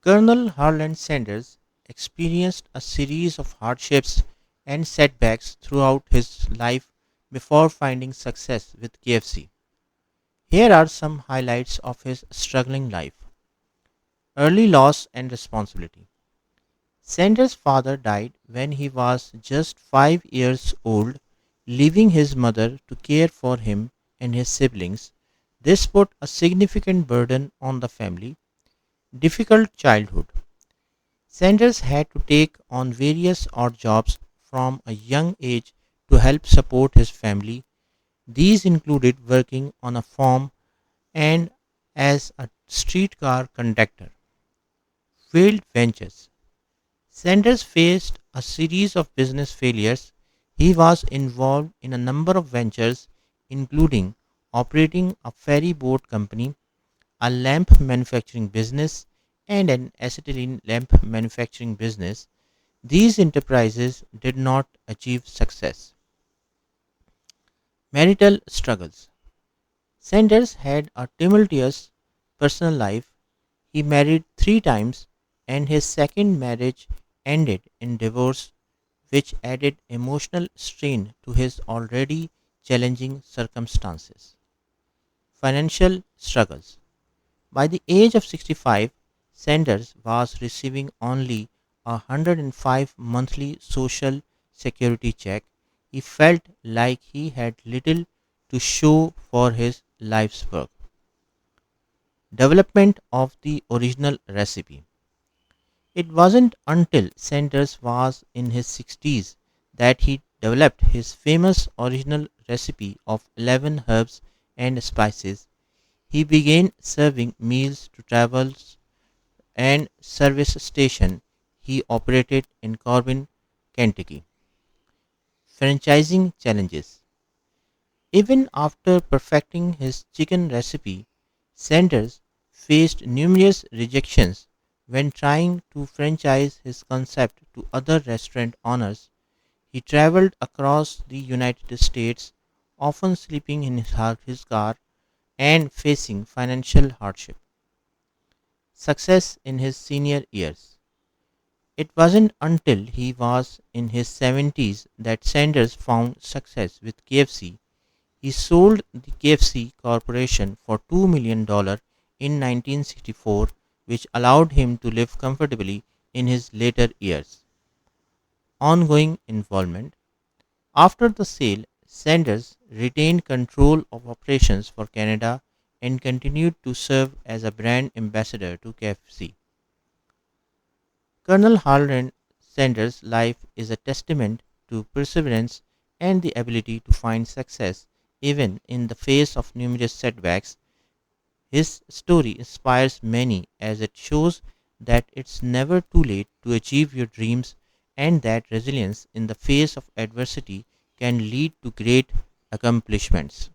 Colonel Harland Sanders experienced a series of hardships and setbacks throughout his life before finding success with KFC. Here are some highlights of his struggling life. Early loss and responsibility. Sanders' father died when he was just 5 years old, leaving his mother to care for him and his siblings. This put a significant burden on the family. Difficult childhood. Sanders had to take on various odd jobs from a young age to help support his family. These included working on a farm and as a streetcar conductor. Failed ventures. Sanders faced a series of business failures. He was involved in a number of ventures, including operating a ferry boat company, a lamp manufacturing business, and an acetylene lamp manufacturing business. These enterprises did not achieve success. Marital struggles. Sanders had a tumultuous personal life. He married 3 times, and his second marriage ended in divorce, which added emotional strain to his already challenging circumstances. Financial struggles. By the age of 65, Sanders was receiving only a 105 monthly social security check. He felt like he had little to show for his life's work. Development of the original recipe. It wasn't until Sanders was in his 60s that he developed his famous original recipe of 11 herbs and spices. He began serving meals to travels and service station he operated in Corbin, Kentucky. Franchising challenges. Even after perfecting his chicken recipe, Sanders faced numerous rejections when trying to franchise his concept to other restaurant owners. He traveled across the United States, often sleeping in his car and facing financial hardship. Success in his senior years. It wasn't until he was in his 70s that Sanders found success with KFC. He sold the KFC Corporation for $2 million in 1964, which allowed him to live comfortably in his later years. Ongoing involvement. After the sale, Sanders retained control of operations for Canada and continued to serve as a brand ambassador to KFC. Colonel Harland Sanders' life is a testament to perseverance and the ability to find success even in the face of numerous setbacks. His story inspires many as it shows that it's never too late to achieve your dreams and that resilience in the face of adversity can lead to great accomplishments.